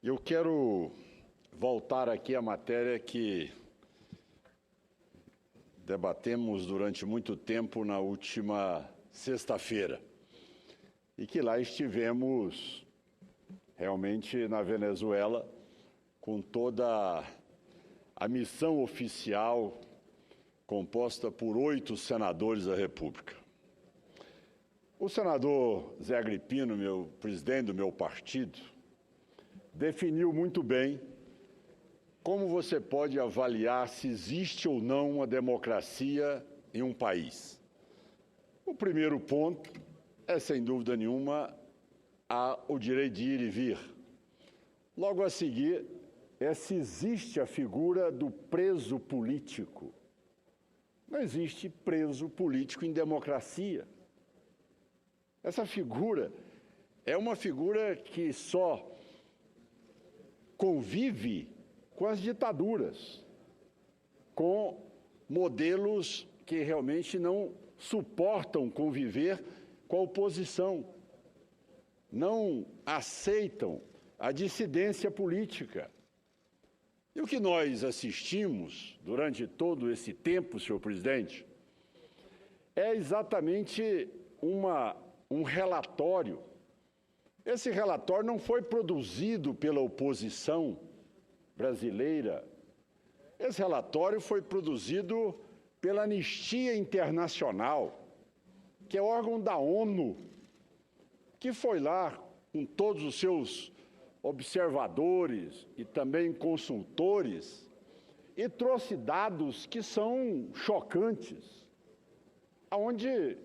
Eu quero voltar aqui à matéria que debatemos durante muito tempo na última sexta-feira e que lá estivemos realmente na Venezuela com toda a missão oficial composta por 8 senadores da República. O senador Zé Agripino, presidente do meu partido, definiu muito bem como você pode avaliar se existe ou não uma democracia em um país. O primeiro ponto é, sem dúvida nenhuma, o direito de ir e vir. Logo a seguir, é se existe a figura do preso político. Não existe preso político em democracia. Essa figura é uma figura que só convive com as ditaduras, com modelos que realmente não suportam conviver com a oposição, não aceitam a dissidência política. E o que nós assistimos durante todo esse tempo, senhor presidente, é exatamente um relatório. Esse relatório não foi produzido pela oposição brasileira. Esse relatório foi produzido pela Anistia Internacional, que é órgão da ONU, que foi lá com todos os seus observadores e também consultores e trouxe dados que são chocantes, onde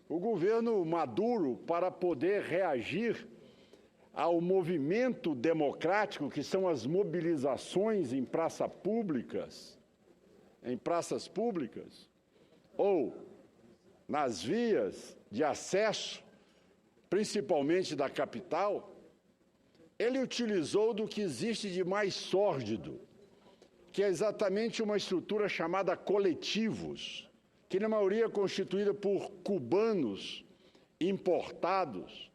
o governo Maduro, para poder reagir ao movimento democrático, que são as mobilizações em praças públicas, ou nas vias de acesso, principalmente da capital, ele utilizou do que existe de mais sórdido, que é exatamente uma estrutura chamada coletivos, que na maioria é constituída por cubanos importados,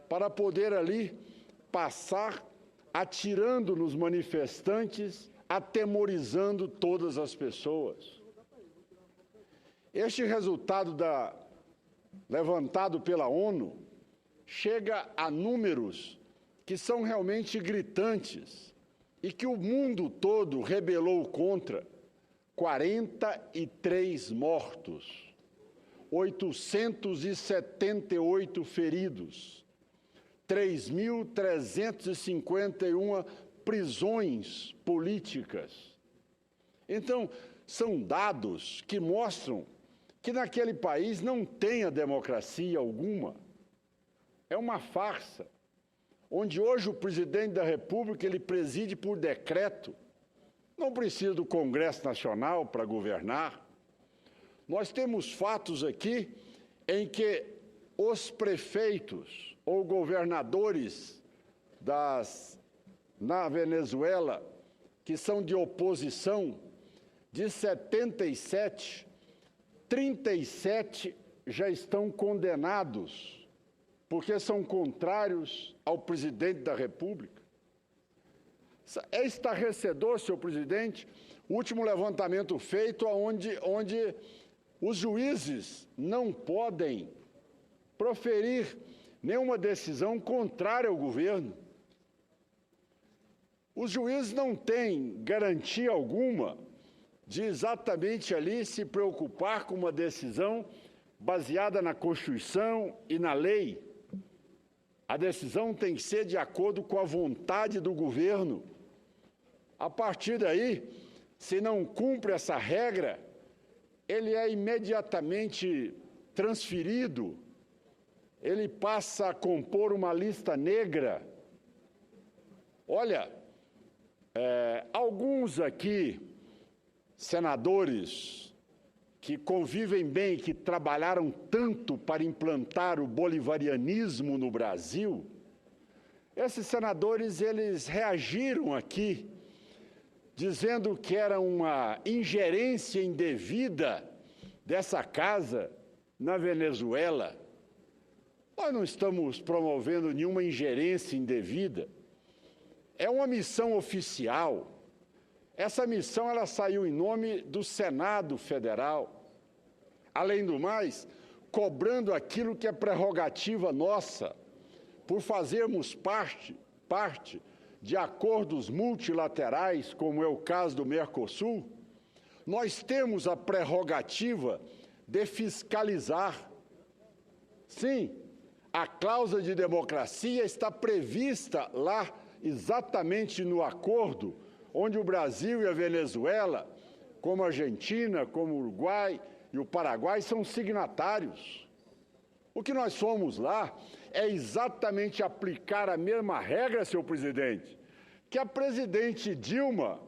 para poder ali passar atirando nos manifestantes, atemorizando todas as pessoas. Este resultado levantado pela ONU chega a números que são realmente gritantes e que o mundo todo rebelou contra. 43 mortos, 878 feridos, 3.351 prisões políticas. Então, são dados que mostram que naquele país não tem a democracia alguma. É uma farsa, onde hoje o presidente da República ele preside por decreto. Não precisa do Congresso Nacional para governar. Nós temos fatos aqui em que os prefeitos ou governadores na Venezuela, que são de oposição, de 77, 37 já estão condenados, porque são contrários ao presidente da República. É estarrecedor, senhor presidente, o último levantamento feito onde os juízes não podem proferir nenhuma decisão contrária ao governo. Os juízes não têm garantia alguma de exatamente ali se preocupar com uma decisão baseada na Constituição e na lei. A decisão tem que ser de acordo com a vontade do governo. A partir daí, se não cumpre essa regra, ele é imediatamente transferido, ele passa a compor uma lista negra. Olha, alguns aqui, senadores, que convivem bem, que trabalharam tanto para implantar o bolivarianismo no Brasil, esses senadores, eles reagiram aqui, dizendo que era uma ingerência indevida dessa casa na Venezuela. Nós não estamos promovendo nenhuma ingerência indevida. é uma missão oficial. Essa missão ela saiu em nome do Senado Federal. Além do mais, cobrando aquilo que é prerrogativa nossa, por fazermos parte de acordos multilaterais, como é o caso do Mercosul, nós temos a prerrogativa de fiscalizar. Sim, a cláusula de democracia está prevista lá exatamente no acordo, onde o Brasil e a Venezuela, como a Argentina, como o Uruguai e o Paraguai, são signatários. O que nós fomos lá é exatamente aplicar a mesma regra, senhor presidente, que a presidente Dilma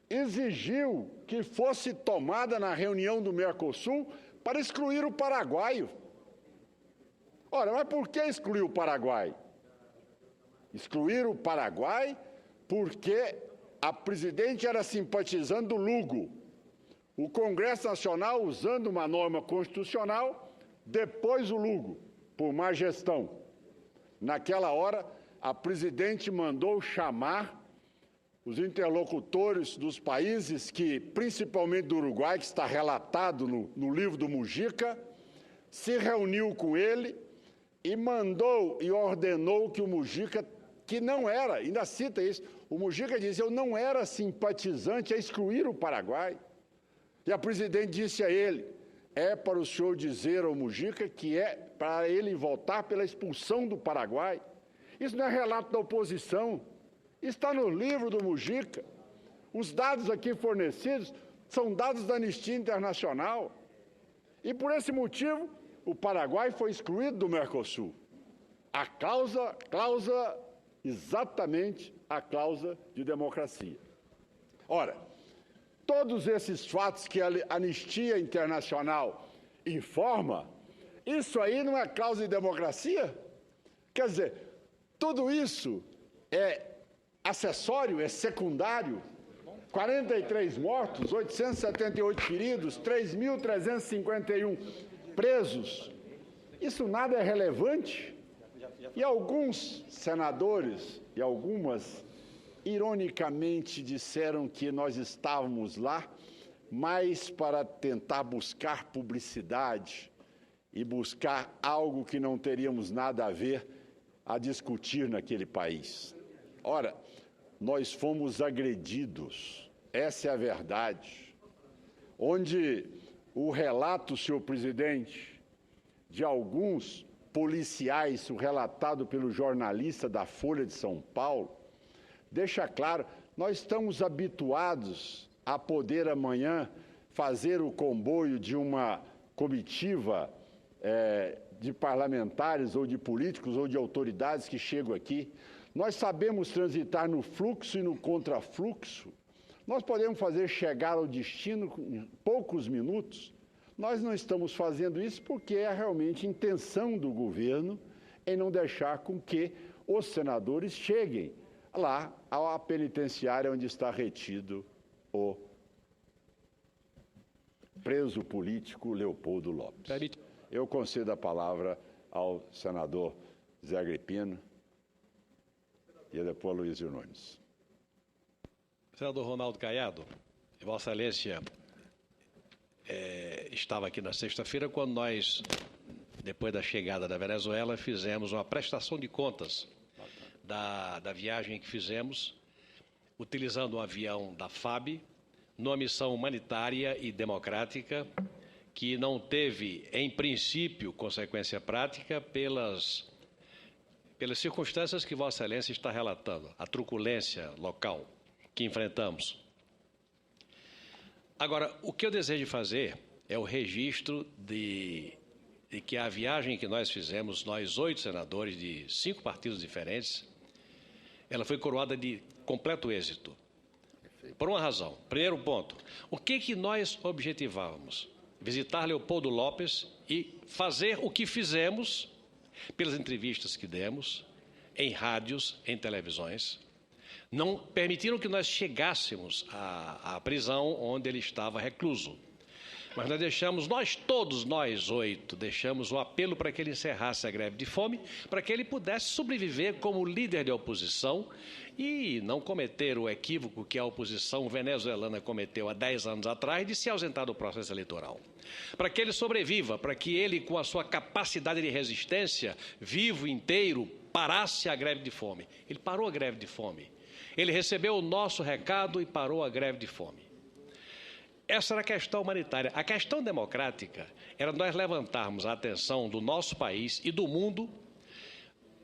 exigiu que fosse tomada na reunião do Mercosul para excluir o paraguaio. Ora, mas por que excluir o Paraguai? Excluir o Paraguai porque a presidente era simpatizante do Lugo. O Congresso Nacional, usando uma norma constitucional, depôs o Lugo, por má gestão. Naquela hora, a presidente mandou chamar os interlocutores dos países, principalmente do Uruguai, que está relatado no livro do Mujica, se reuniu com ele e mandou e ordenou que o Mujica, que não era, ainda cita isso, o Mujica disse, eu não era simpatizante a excluir o Paraguai. E a presidente disse a ele, é para o senhor dizer ao Mujica que é para ele votar pela expulsão do Paraguai. Isso não é relato da oposição, está no livro do Mujica. Os dados aqui fornecidos são dados da Anistia Internacional. E por esse motivo, o Paraguai foi excluído do Mercosul. A cláusula exatamente a cláusula de democracia. Ora, todos esses fatos que a Anistia Internacional informa, isso aí não é cláusula de democracia? Quer dizer, tudo isso é acessório, é secundário. 43 mortos, 878 feridos, 3.351 presos. Isso nada é relevante? E alguns senadores e algumas, ironicamente, disseram que nós estávamos lá mais para tentar buscar publicidade e buscar algo que não teríamos nada a ver a discutir naquele país. Ora, nós fomos agredidos, essa é a verdade. Onde o relato, senhor presidente, de alguns policiais, o relatado pelo jornalista da Folha de São Paulo, deixa claro, nós estamos habituados a poder amanhã fazer o comboio de uma comitiva de parlamentares ou de políticos ou de autoridades que chegam aqui. Nós sabemos transitar no fluxo e no contrafluxo. Nós podemos fazer chegar ao destino em poucos minutos. Nós não estamos fazendo isso porque é realmente intenção do governo em não deixar com que os senadores cheguem lá à penitenciária onde está retido o preso político Leopoldo Lopes. Eu concedo a palavra ao senador Zé Agripino e depois a Luizio Nunes. Senador Ronaldo Caiado, Vossa Excelência estava aqui na sexta-feira quando nós, depois da chegada da Venezuela, fizemos uma prestação de contas da viagem que fizemos, utilizando um avião da FAB, numa missão humanitária e democrática, que não teve, em princípio, consequência prática pelas circunstâncias que Vossa Excelência está relatando, a truculência local que enfrentamos. Agora, o que eu desejo fazer é o registro de que a viagem que nós fizemos, nós 8 senadores de 5 partidos diferentes, ela foi coroada de completo êxito. Por uma razão. Primeiro ponto, o que nós objetivávamos? Visitar Leopoldo Lopes e fazer o que fizemos pelas entrevistas que demos, em rádios, em televisões. Não permitiram que nós chegássemos à prisão onde ele estava recluso. Mas nós 8, deixamos o apelo para que ele encerrasse a greve de fome, para que ele pudesse sobreviver como líder de oposição e não cometer o equívoco que a oposição venezuelana cometeu há 10 anos atrás de se ausentar do processo eleitoral. Para que ele sobreviva, para que ele, com a sua capacidade de resistência, vivo, inteiro, parasse a greve de fome. Ele parou a greve de fome. Ele recebeu o nosso recado e parou a greve de fome. Essa era a questão humanitária. A questão democrática era nós levantarmos a atenção do nosso país e do mundo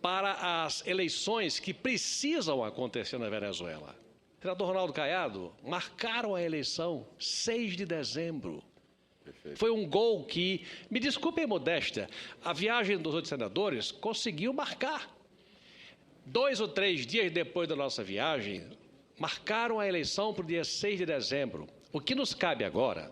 para as eleições que precisam acontecer na Venezuela. Senador Ronaldo Caiado, marcaram a eleição 6 de dezembro. Perfeito. Foi um gol que, me desculpem a modéstia, a viagem dos 8 senadores conseguiu marcar. 2 ou 3 dias depois da nossa viagem, marcaram a eleição para o dia 6 de dezembro. O que nos cabe agora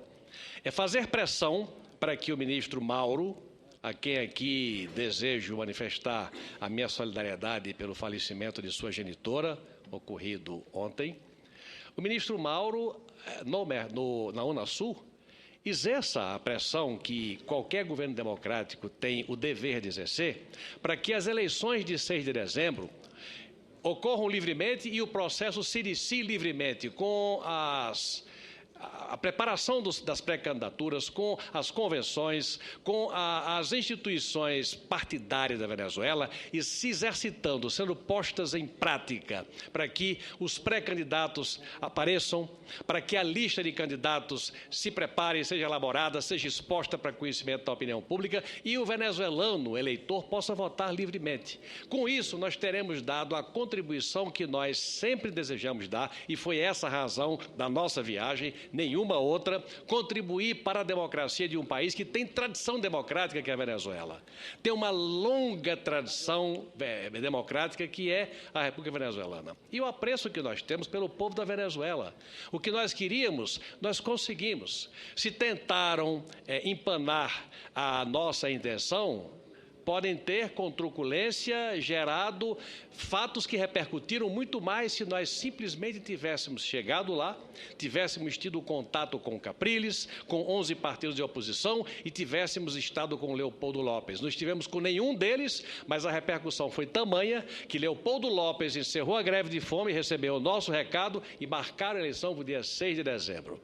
é fazer pressão para que o ministro Mauro, a quem aqui desejo manifestar a minha solidariedade pelo falecimento de sua genitora, ocorrido ontem, o ministro Mauro, na Unasul, exerça a pressão que qualquer governo democrático tem o dever de exercer para que as eleições de 6 de dezembro ocorram livremente e o processo se inicie livremente com a preparação das pré-candidaturas, com as convenções, com as instituições partidárias da Venezuela e se exercitando, sendo postas em prática para que os pré-candidatos apareçam, para que a lista de candidatos se prepare, seja elaborada, seja exposta para conhecimento da opinião pública e o venezuelano eleitor possa votar livremente. Com isso, nós teremos dado a contribuição que nós sempre desejamos dar e foi essa a razão da nossa viagem, nenhuma outra, contribuir para a democracia de um país que tem tradição democrática, que é a Venezuela. Tem uma longa tradição democrática, que é a República Venezuelana. E o apreço que nós temos pelo povo da Venezuela. O que nós queríamos, nós conseguimos. Se tentaram empanar a nossa intenção, podem ter, com truculência, gerado fatos que repercutiram muito mais se nós simplesmente tivéssemos chegado lá, tivéssemos tido contato com Capriles, com 11 partidos de oposição e tivéssemos estado com Leopoldo López. Não estivemos com nenhum deles, mas a repercussão foi tamanha que Leopoldo López encerrou a greve de fome, recebeu o nosso recado e marcaram a eleição para o dia 6 de dezembro.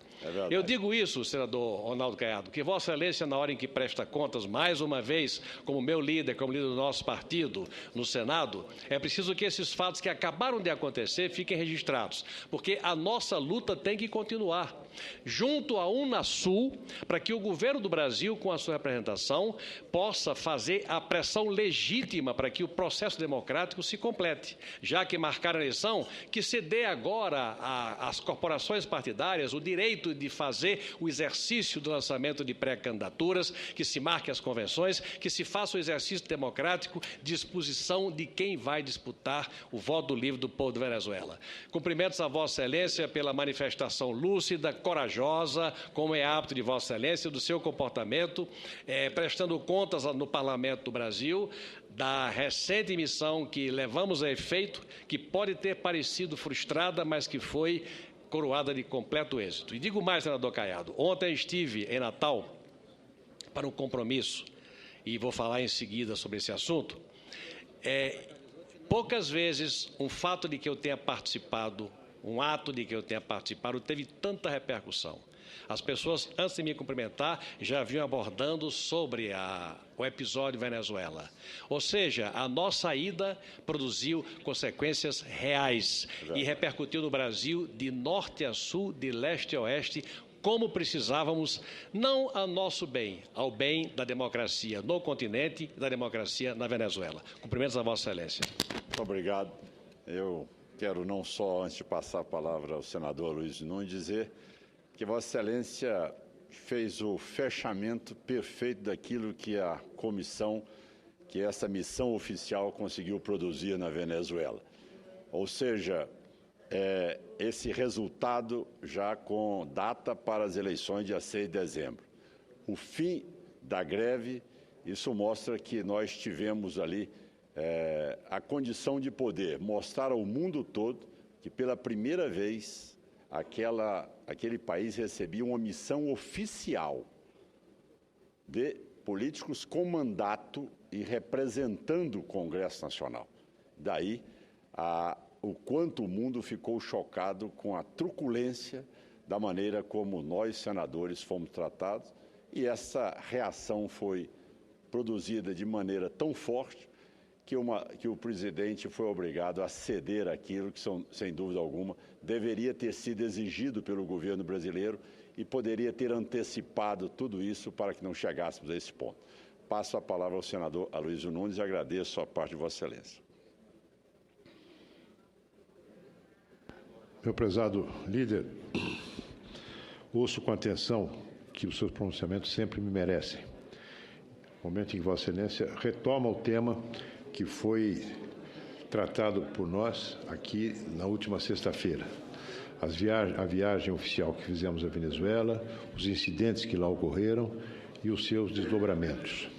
Eu digo isso, senador Ronaldo Caiado, que Vossa Excelência, na hora em que presta contas, mais uma vez, como meu líder, como líder do nosso partido no Senado, é preciso que esses fatos que acabaram de acontecer fiquem registrados, porque a nossa luta tem que continuar, junto à Unasul, para que o governo do Brasil, com a sua representação, possa fazer a pressão legítima para que o processo democrático se complete. Já que marcaram a eleição, que se dê agora às corporações partidárias o direito de fazer o exercício do lançamento de pré-candidaturas, que se marque as convenções, que se faça o exercício democrático de exposição de quem vai disputar o voto livre do povo da Venezuela. Cumprimentos a Vossa Excelência pela manifestação lúcida, corajosa, como é hábito de Vossa Excelência, do seu comportamento, prestando contas no Parlamento do Brasil, da recente missão que levamos a efeito, que pode ter parecido frustrada, mas que foi coroada de completo êxito. E digo mais, senador Caiado, ontem estive em Natal para um compromisso, e vou falar em seguida sobre esse assunto. Poucas vezes um fato de que eu tenha participado, um ato de que eu tenha participado, teve tanta repercussão. As pessoas, antes de me cumprimentar, já vinham abordando sobre o episódio Venezuela. Ou seja, a nossa ida produziu consequências reais e repercutiu no Brasil de norte a sul, de leste a oeste, como precisávamos, não ao nosso bem, ao bem da democracia no continente e da democracia na Venezuela. Cumprimentos a Vossa Excelência. Muito obrigado. Eu quero não só, antes de passar a palavra ao senador Luiz Nunes, dizer que Vossa Excelência fez o fechamento perfeito daquilo que a comissão, que essa missão oficial conseguiu produzir na Venezuela. Ou seja, esse resultado já com data para as eleições dia 6 de dezembro. O fim da greve, isso mostra que nós tivemos ali a condição de poder mostrar ao mundo todo que pela primeira vez aquele país recebia uma missão oficial de políticos com mandato e representando o Congresso Nacional. Daí o quanto o mundo ficou chocado com a truculência da maneira como nós, senadores, fomos tratados, e essa reação foi produzida de maneira tão forte que o presidente foi obrigado a ceder aquilo que, sem dúvida alguma, deveria ter sido exigido pelo governo brasileiro e poderia ter antecipado tudo isso para que não chegássemos a esse ponto. Passo a palavra ao senador Aloysio Nunes e agradeço a parte de Vossa Excelência. Meu prezado líder, ouço com atenção que os seus pronunciamentos sempre me merecem. No momento em que Vossa Excelência retoma o tema que foi tratado por nós aqui na última sexta-feira. A viagem oficial que fizemos à Venezuela, os incidentes que lá ocorreram e os seus desdobramentos.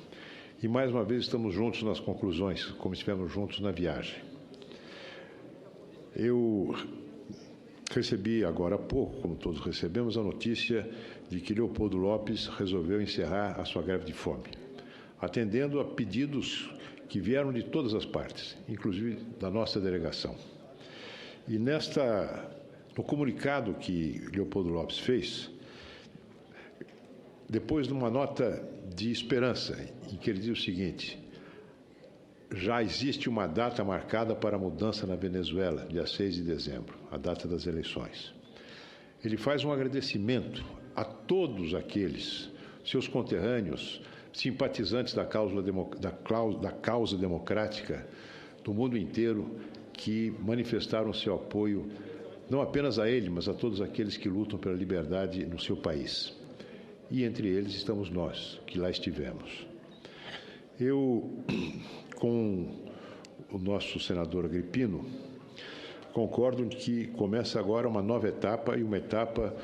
E, mais uma vez, estamos juntos nas conclusões, como estivemos juntos na viagem. Eu recebi agora há pouco, como todos recebemos, a notícia de que Leopoldo Lopes resolveu encerrar a sua greve de fome, atendendo a pedidos que vieram de todas as partes, inclusive da nossa delegação. E no comunicado que Leopoldo Lopes fez, depois de uma nota de esperança, em que ele diz o seguinte: já existe uma data marcada para a mudança na Venezuela, dia 6 de dezembro, a data das eleições. Ele faz um agradecimento a todos aqueles, seus conterrâneos, simpatizantes da causa democrática do mundo inteiro, que manifestaram seu apoio não apenas a ele, mas a todos aqueles que lutam pela liberdade no seu país. E entre eles estamos nós, que lá estivemos. Eu, com o nosso senador Agripino, concordo que começa agora uma nova etapa, e uma etapa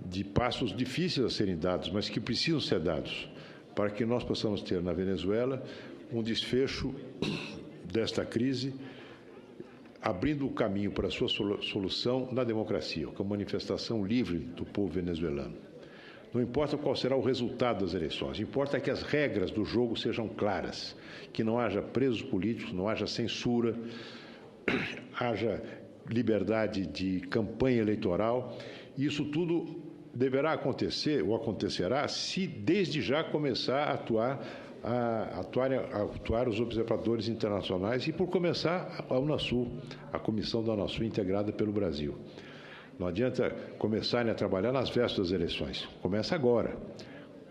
de passos difíceis a serem dados, mas que precisam ser dados, para que nós possamos ter na Venezuela um desfecho desta crise, abrindo o caminho para a sua solução na democracia, com a manifestação livre do povo venezuelano. Não importa qual será o resultado das eleições, importa que as regras do jogo sejam claras, que não haja presos políticos, não haja censura, haja liberdade de campanha eleitoral. Isso tudo deverá acontecer, ou acontecerá, se desde já começar a atuar os observadores internacionais e, por começar, a Unasul, a comissão da Unasul integrada pelo Brasil. Não adianta começarem a trabalhar nas vésperas das eleições. Começa agora,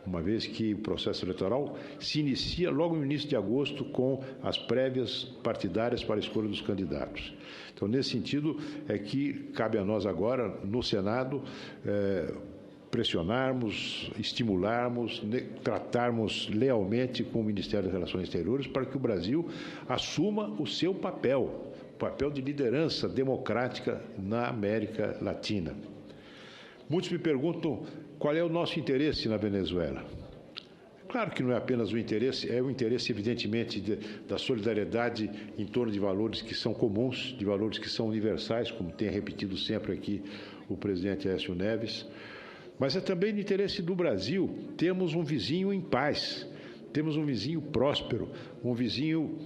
uma vez que o processo eleitoral se inicia logo no início de agosto com as prévias partidárias para a escolha dos candidatos. Então, nesse sentido, é que cabe a nós agora, no Senado, pressionarmos, estimularmos, tratarmos lealmente com o Ministério das Relações Exteriores para que o Brasil assuma o seu papel de liderança democrática na América Latina. Muitos me perguntam qual é o nosso interesse na Venezuela. Claro que não é apenas o interesse, é o interesse, evidentemente, da solidariedade em torno de valores que são comuns, de valores que são universais, como tem repetido sempre aqui o presidente Aécio Neves, mas é também do interesse do Brasil termos um vizinho em paz, temos um vizinho próspero, um vizinho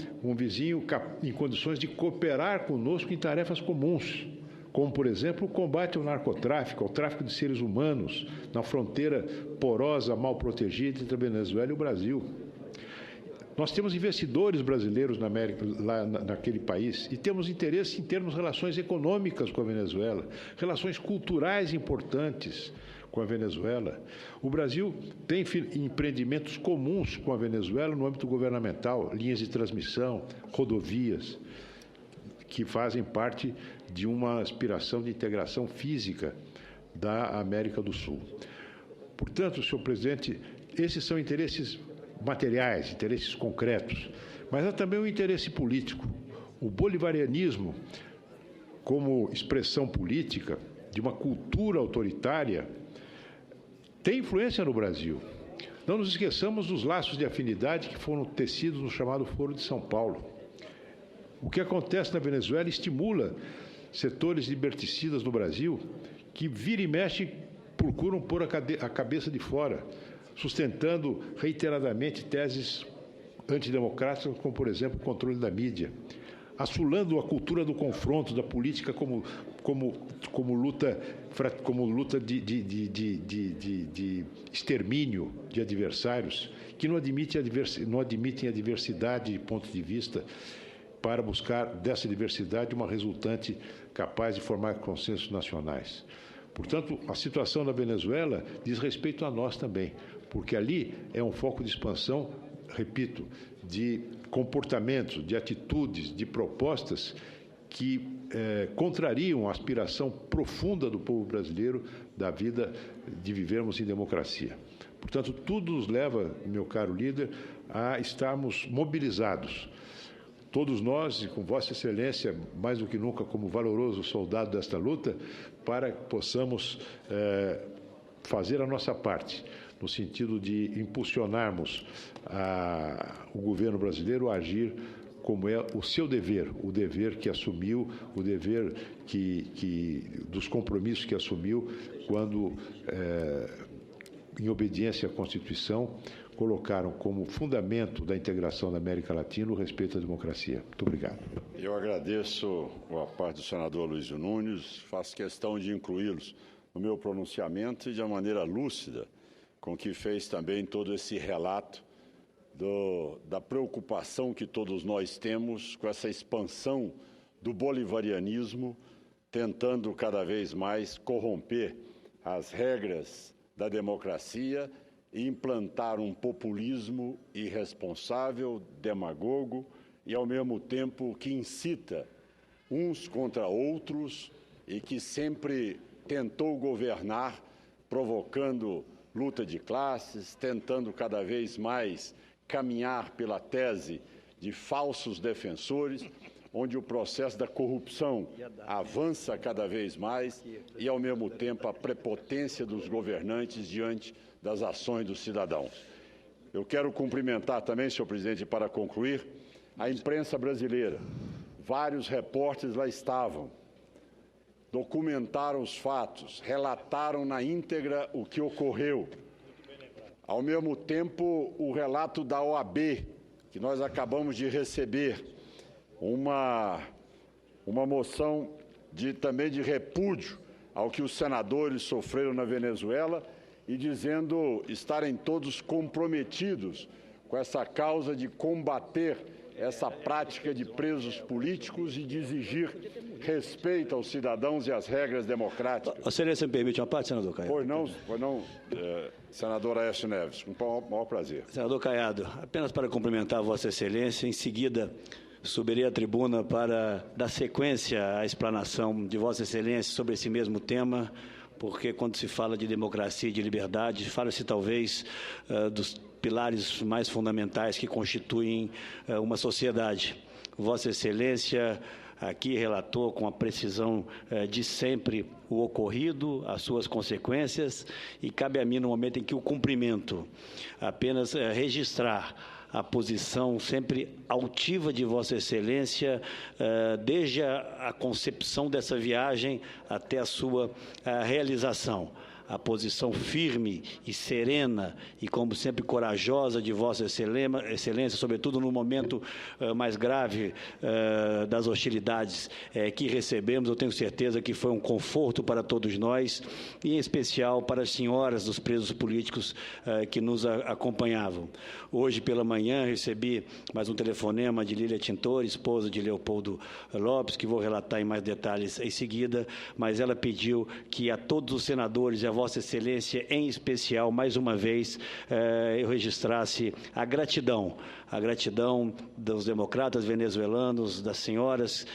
em condições de cooperar conosco em tarefas comuns, como, por exemplo, o combate ao narcotráfico, ao tráfico de seres humanos, na fronteira porosa, mal protegida entre a Venezuela e o Brasil. Nós temos investidores brasileiros na América, lá naquele país, e temos interesse em termos relações econômicas com a Venezuela, relações culturais importantes com a Venezuela. O Brasil tem empreendimentos comuns com a Venezuela no âmbito governamental, linhas de transmissão, rodovias, que fazem parte de uma aspiração de integração física da América do Sul. Portanto, senhor presidente, esses são interesses materiais, interesses concretos, mas há também um interesse político. O bolivarianismo, como expressão política de uma cultura autoritária, tem influência no Brasil. Não nos esqueçamos dos laços de afinidade que foram tecidos no chamado Foro de São Paulo. O que acontece na Venezuela estimula setores liberticidas no Brasil que, vira e mexe, procuram pôr a cabeça de fora. sustentando reiteradamente teses antidemocráticas, como, por exemplo, o controle da mídia, assolando a cultura do confronto, da política como luta de extermínio de adversários, que não admitem a diversidade de pontos de vista, para buscar dessa diversidade uma resultante capaz de formar consensos nacionais. Portanto, a situação na Venezuela diz respeito a nós também, porque ali é um foco de expansão, repito, de comportamentos, de atitudes, de propostas que contrariam a aspiração profunda do povo brasileiro da vida de vivermos em democracia. Portanto, tudo nos leva, meu caro líder, a estarmos mobilizados. Todos nós, e com Vossa Excelência, mais do que nunca, como valoroso soldado desta luta, para que possamos fazer a nossa parte, no sentido de impulsionarmos o governo brasileiro a agir como é o seu dever, o dever que assumiu, o dever dos compromissos que assumiu quando, em obediência à Constituição, colocaram como fundamento da integração da América Latina o respeito à democracia. Muito obrigado. Eu agradeço a parte do senador Luizio Nunes, faço questão de incluí-los no meu pronunciamento e de uma maneira lúcida, com que fez também todo esse relato da preocupação que todos nós temos com essa expansão do bolivarianismo, tentando cada vez mais corromper as regras da democracia e implantar um populismo irresponsável, demagogo e, ao mesmo tempo, que incita uns contra outros e que sempre tentou governar, provocando luta de classes, tentando cada vez mais caminhar pela tese de falsos defensores, onde o processo da corrupção avança cada vez mais e, ao mesmo tempo, a prepotência dos governantes diante das ações dos cidadãos. Eu quero cumprimentar também, senhor presidente, para concluir, a imprensa brasileira. Vários repórteres lá estavam, documentaram os fatos, relataram na íntegra o que ocorreu. Ao mesmo tempo, o relato da OAB, que nós acabamos de receber, uma moção também de repúdio ao que os senadores sofreram na Venezuela e dizendo estarem todos comprometidos com essa causa de combater essa prática de presos políticos e de exigir respeito aos cidadãos e às regras democráticas. A Excelência me permite uma parte, senador Caiado? Pois não, senador Aécio Neves, com o maior prazer. Senador Caiado, apenas para cumprimentar Vossa Excelência, em seguida subirei à tribuna para dar sequência à explanação de Vossa Excelência sobre esse mesmo tema, porque quando se fala de democracia e de liberdade, fala-se talvez dos pilares mais fundamentais que constituem uma sociedade. Vossa Excelência aqui relatou com a precisão de sempre o ocorrido, as suas consequências, e cabe a mim, no momento em que o cumprimento, apenas registrar a posição sempre altiva de Vossa Excelência, desde a concepção dessa viagem até a sua realização. A posição firme e serena e, como sempre, corajosa de Vossa Excelência, sobretudo no momento mais grave das hostilidades que recebemos. Eu tenho certeza que foi um conforto para todos nós e, em especial, para as senhoras dos presos políticos que nos acompanhavam. Hoje, pela manhã, recebi mais um telefonema de Lília Tintori, esposa de Leopoldo Lopes, que vou relatar em mais detalhes em seguida, mas ela pediu que a todos os senadores e a Vossa Excelência, em especial, mais uma vez, eu registrasse a gratidão dos democratas venezuelanos, das senhoras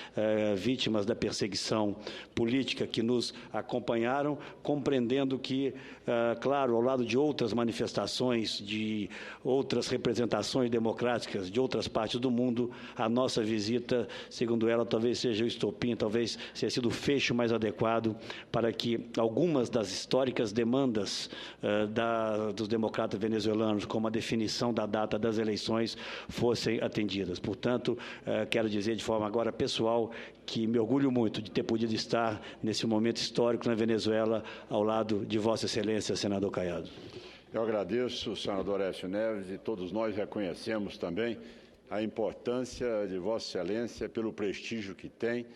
vítimas da perseguição política que nos acompanharam, compreendendo que, claro, ao lado de outras manifestações, de outras representações democráticas de outras partes do mundo, a nossa visita, segundo ela, talvez seja o estopim, talvez tenha sido o fecho mais adequado para que algumas das históricas demandas dos democratas venezuelanos, como a definição da data das eleições, fossem atendidas. Portanto, quero dizer de forma agora pessoal que me orgulho muito de ter podido estar nesse momento histórico na Venezuela ao lado de Vossa Excelência, senador Caiado. Eu agradeço, senador Aécio Neves, e todos nós reconhecemos também a importância de Vossa Excelência pelo prestígio que tem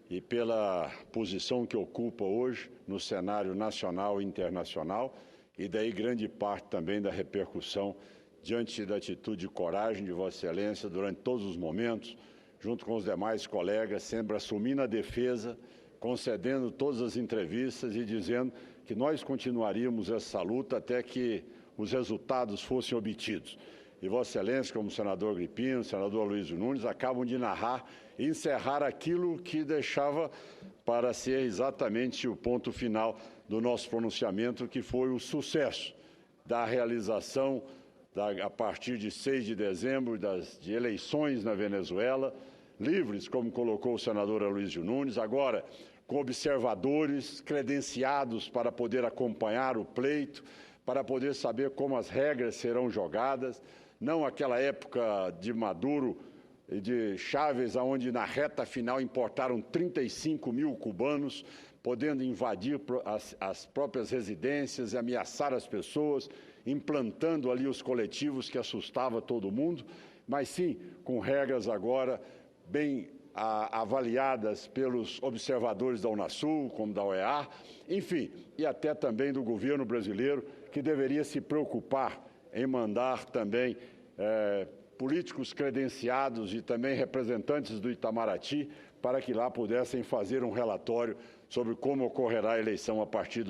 e pela posição que ocupa hoje no cenário nacional e internacional, e daí grande parte também da repercussão diante da atitude de coragem de Vossa Excelência durante todos os momentos, junto com os demais colegas, sempre assumindo a defesa, concedendo todas as entrevistas e dizendo que nós continuaríamos essa luta até que os resultados fossem obtidos. E Vossa Excelência, como senador Agripino, senador Aloysio Nunes, acabam de narrar e encerrar aquilo que deixava para ser exatamente o ponto final do nosso pronunciamento, que foi o sucesso da realização, a partir de 6 de dezembro, de eleições na Venezuela, livres, como colocou o senador Aloysio Nunes, agora com observadores credenciados para poder acompanhar o pleito, para poder saber como as regras serão jogadas, não aquela época de Maduro e de Chávez, onde na reta final importaram 35 mil cubanos, podendo invadir as próprias residências e ameaçar as pessoas, implantando ali os coletivos que assustava todo mundo, mas sim com regras agora bem avaliadas pelos observadores da Unasul, como da OEA, enfim, e até também do governo brasileiro, que deveria se preocupar em mandar também políticos credenciados e também representantes do Itamaraty para que lá pudessem fazer um relatório sobre como ocorrerá a eleição a partir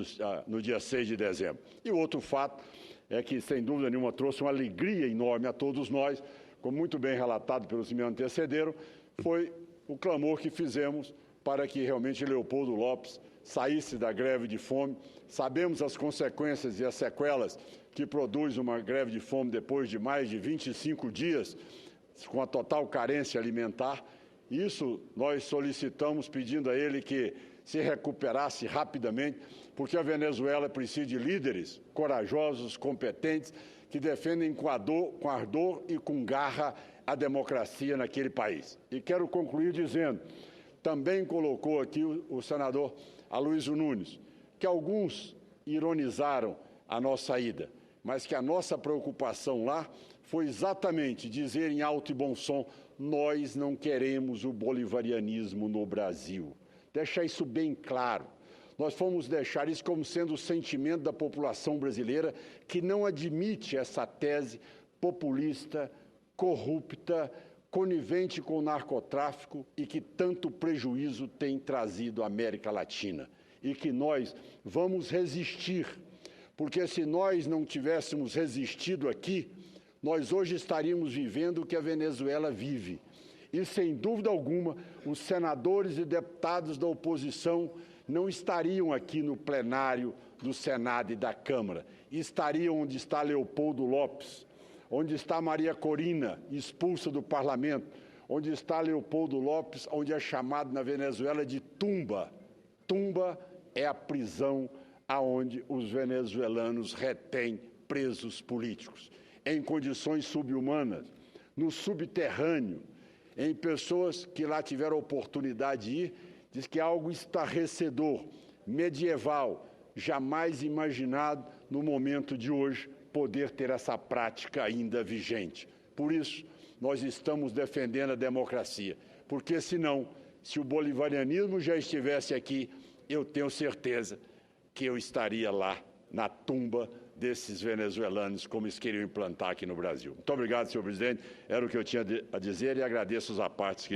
no dia 6 de dezembro. E o outro fato é que, sem dúvida nenhuma, trouxe uma alegria enorme a todos nós, como muito bem relatado pelos que me antecederam, foi o clamor que fizemos para que realmente Leopoldo Lopes saísse da greve de fome. Sabemos as consequências e as sequelas que produz uma greve de fome depois de mais de 25 dias, com a total carência alimentar. Isso nós solicitamos, pedindo a ele que se recuperasse rapidamente, porque a Venezuela precisa de líderes corajosos, competentes, que defendem com ardor e com garra a democracia naquele país. E quero concluir dizendo, também colocou aqui o senador Aloysio Nunes, que alguns ironizaram a nossa ida, mas que a nossa preocupação lá foi exatamente dizer em alto e bom som: nós não queremos o bolivarianismo no Brasil. Deixar isso bem claro. Nós fomos deixar isso como sendo o sentimento da população brasileira, que não admite essa tese populista, corrupta, conivente com o narcotráfico e que tanto prejuízo tem trazido à América Latina. E que nós vamos resistir, porque se nós não tivéssemos resistido aqui, nós hoje estaríamos vivendo o que a Venezuela vive. E, sem dúvida alguma, os senadores e deputados da oposição não estariam aqui no plenário do Senado e da Câmara. Estariam onde está Leopoldo Lopes, onde está Maria Corina, expulsa do parlamento, onde está Leopoldo Lopes, onde é chamado na Venezuela de tumba. Tumba é a prisão aonde os venezuelanos retêm presos políticos, em condições subhumanas, no subterrâneo, em pessoas que lá tiveram a oportunidade de ir. Diz que é algo estarrecedor, medieval, jamais imaginado no momento de hoje poder ter essa prática ainda vigente. Por isso, nós estamos defendendo a democracia, porque senão, se o bolivarianismo já estivesse aqui, eu tenho certeza que eu estaria lá na tumba desses venezuelanos, como eles queriam implantar aqui no Brasil. Muito obrigado, senhor presidente. Era o que eu tinha a dizer e agradeço os apartes que